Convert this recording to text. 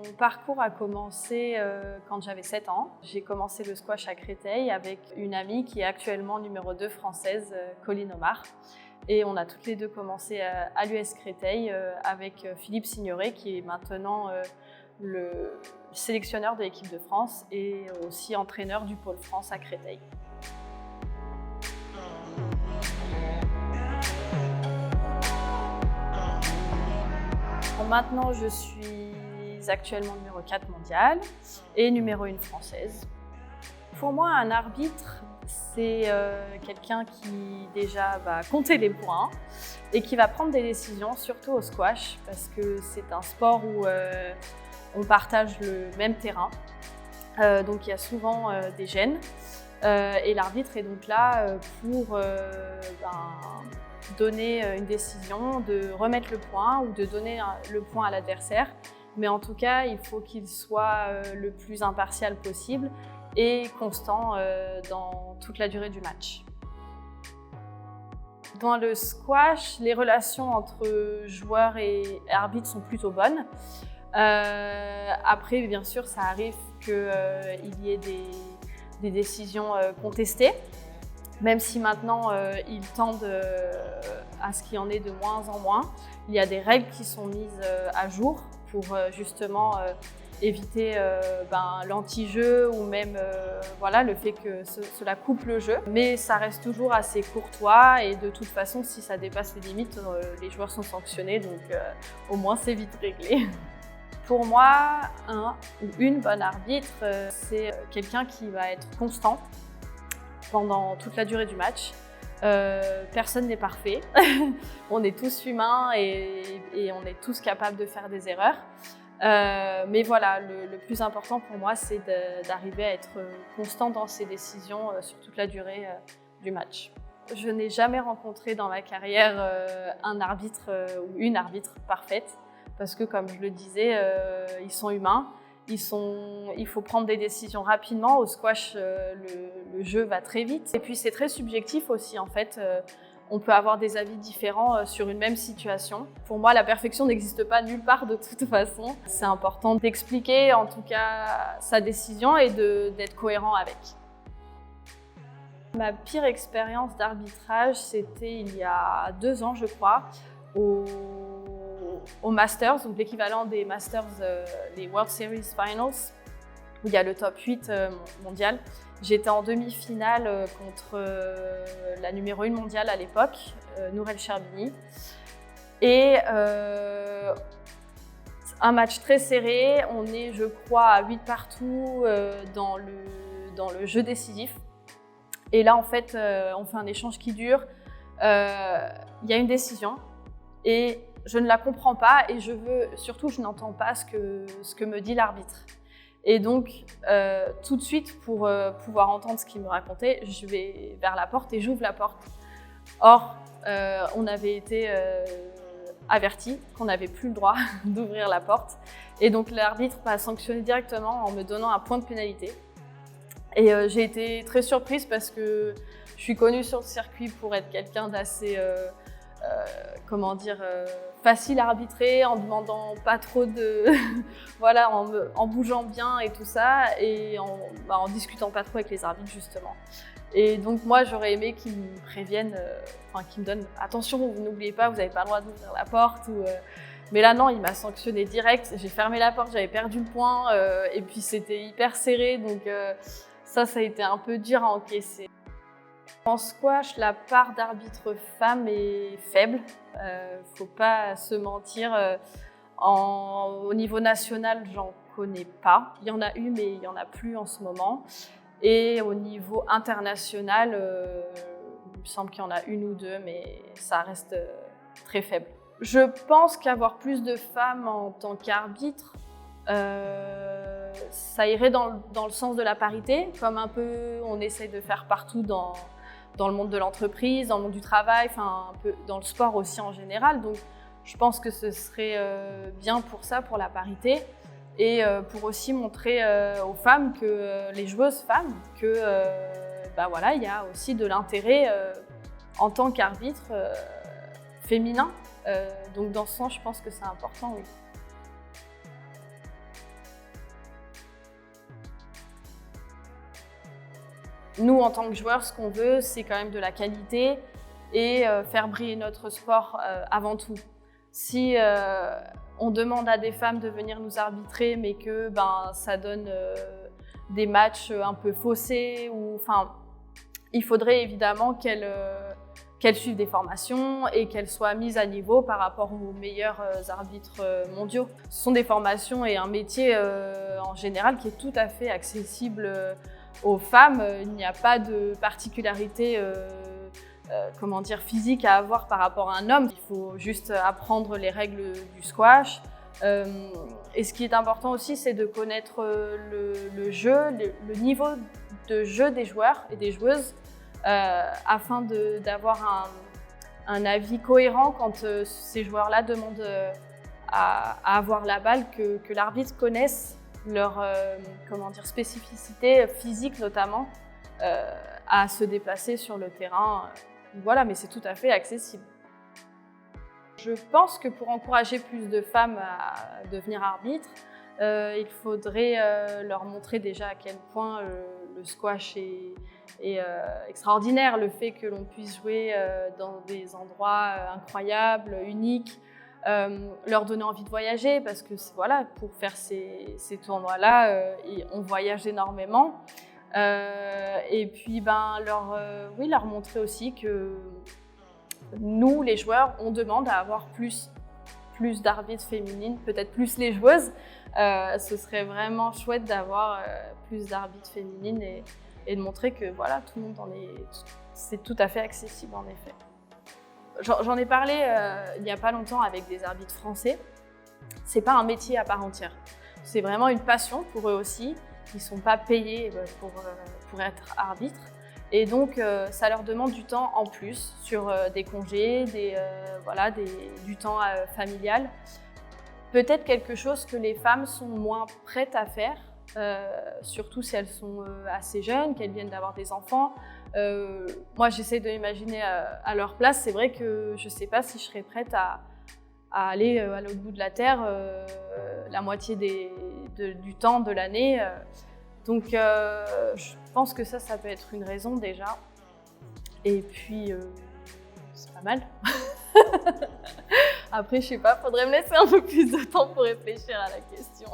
Mon parcours a commencé quand j'avais 7 ans. J'ai commencé le squash à Créteil avec une amie qui est actuellement numéro 2 française, Colline Omar. Et on a toutes les deux commencé à l'US Créteil avec Philippe Signoret qui est maintenant le sélectionneur de l'équipe de France et aussi entraîneur du pôle France à Créteil. Maintenant, je suis actuellement numéro 4 mondial et numéro 1 française. Pour moi, un arbitre, c'est quelqu'un qui déjà va compter les points et qui va prendre des décisions, surtout au squash, parce que c'est un sport où on partage le même terrain. Donc il y a souvent des gênes et l'arbitre est donc là pour donner une décision, de remettre le point ou de donner le point à l'adversaire. Mais en tout cas, il faut qu'il soit le plus impartial possible et constant dans toute la durée du match. Dans le squash, les relations entre joueurs et arbitres sont plutôt bonnes. Après, bien sûr, ça arrive qu'il y ait des décisions contestées, même si maintenant ils tendent à ce qu'il y en ait de moins en moins. Il y a des règles qui sont mises à jour pour justement éviter l'anti-jeu ou même le fait que cela coupe le jeu. Mais ça reste toujours assez courtois et de toute façon, si ça dépasse les limites, les joueurs sont sanctionnés, donc au moins c'est vite réglé. Pour moi, un ou une bonne arbitre, c'est quelqu'un qui va être constant pendant toute la durée du match. Personne n'est parfait, on est tous humains et on est tous capables de faire des erreurs. Mais voilà, le plus important pour moi, c'est d'arriver à être constant dans ses décisions sur toute la durée du match. Je n'ai jamais rencontré dans ma carrière un arbitre ou une arbitre parfaite, parce que comme je le disais, ils sont humains. Il faut prendre des décisions rapidement. Au squash, le jeu va très vite. Et puis c'est très subjectif aussi en fait. On peut avoir des avis différents sur une même situation. Pour moi, la perfection n'existe pas nulle part de toute façon. C'est important d'expliquer en tout cas sa décision et d'être cohérent avec. Ma pire expérience d'arbitrage, c'était il y a 2 ans, je crois, au Masters, donc l'équivalent des Masters, les World Series Finals, où il y a le top 8 mondial. J'étais en demi-finale contre la numéro 1 mondiale à l'époque, Nour El Sherbini. Et un match très serré, on est je crois à 8 partout dans le jeu décisif. Et là en fait, on fait un échange qui dure, il y a une décision et je ne la comprends pas et je n'entends pas ce que me dit l'arbitre. Et donc, tout de suite, pour pouvoir entendre ce qu'il me racontait, je vais vers la porte et j'ouvre la porte. Or, on avait été avertis qu'on n'avait plus le droit d'ouvrir la porte. Et donc, l'arbitre m'a sanctionné directement en me donnant un point de pénalité. Et j'ai été très surprise parce que je suis connue sur le circuit pour être quelqu'un d'assez facile à arbitrer, en demandant pas trop de en bougeant bien et tout ça, et en discutant pas trop avec les arbitres justement. Et donc moi j'aurais aimé qu'ils me préviennent, qu'ils me donnent attention, vous n'oubliez pas, vous n'avez pas le droit d'ouvrir la porte. Mais là non, il m'a sanctionné direct, j'ai fermé la porte, j'avais perdu le point et puis c'était hyper serré, donc ça a été un peu dur à encaisser. En squash, la part d'arbitres femmes est faible, faut pas se mentir. Au niveau national, j'en connais pas. Il y en a eu, mais il y en a plus en ce moment. Et au niveau international, il me semble qu'il y en a 1 ou 2, mais ça reste très faible. Je pense qu'avoir plus de femmes en tant qu'arbitre, ça irait dans le sens de la parité, comme un peu on essaye de faire partout dans le monde de l'entreprise, dans le monde du travail, un peu dans le sport aussi en général. Donc je pense que ce serait bien pour ça, pour la parité, et pour aussi montrer aux femmes, les joueuses femmes, que il y a aussi de l'intérêt en tant qu'arbitre féminin. Donc dans ce sens, je pense que c'est important, oui. Nous, en tant que joueurs, ce qu'on veut, c'est quand même de la qualité et faire briller notre sport avant tout. Si on demande à des femmes de venir nous arbitrer, mais que ça donne des matchs un peu faussés, il faudrait évidemment qu'elles suivent des formations et qu'elles soient mises à niveau par rapport aux meilleurs arbitres mondiaux. Ce sont des formations et un métier en général qui est tout à fait accessible aux femmes. Il n'y a pas de particularité physique à avoir par rapport à un homme. Il faut juste apprendre les règles du squash. Et ce qui est important aussi, c'est de connaître le jeu, le niveau de jeu des joueurs et des joueuses afin d'avoir un avis cohérent quand ces joueurs-là demandent à avoir la balle, que l'arbitre connaisse leur spécificité physique notamment à se déplacer sur le terrain. Voilà, mais c'est tout à fait accessible. Je pense que pour encourager plus de femmes à devenir arbitres, il faudrait leur montrer déjà à quel point le squash est extraordinaire. Le fait que l'on puisse jouer dans des endroits incroyables, uniques, leur donner envie de voyager parce que pour faire ces tournois-là, on voyage énormément. Et puis leur montrer aussi que nous, les joueurs, on demande à avoir plus d'arbitres féminines, peut-être plus les joueuses. Ce serait vraiment chouette d'avoir plus d'arbitres féminines et de montrer que tout le monde c'est tout à fait accessible en effet. J'en ai parlé il n'y a pas longtemps avec des arbitres français. C'est pas un métier à part entière. C'est vraiment une passion pour eux aussi. Ils ne sont pas payés pour être arbitres. Et donc, ça leur demande du temps en plus sur des congés, du temps familial. Peut-être quelque chose que les femmes sont moins prêtes à faire, surtout si elles sont assez jeunes, qu'elles viennent d'avoir des enfants. Moi, j'essaie de m'imaginer à leur place. C'est vrai que je ne sais pas si je serais prête à aller à l'autre bout de la Terre la moitié du temps de l'année. Donc, je pense que ça peut être une raison déjà. Et puis, c'est pas mal. Après, je sais pas, faudrait me laisser un peu plus de temps pour réfléchir à la question.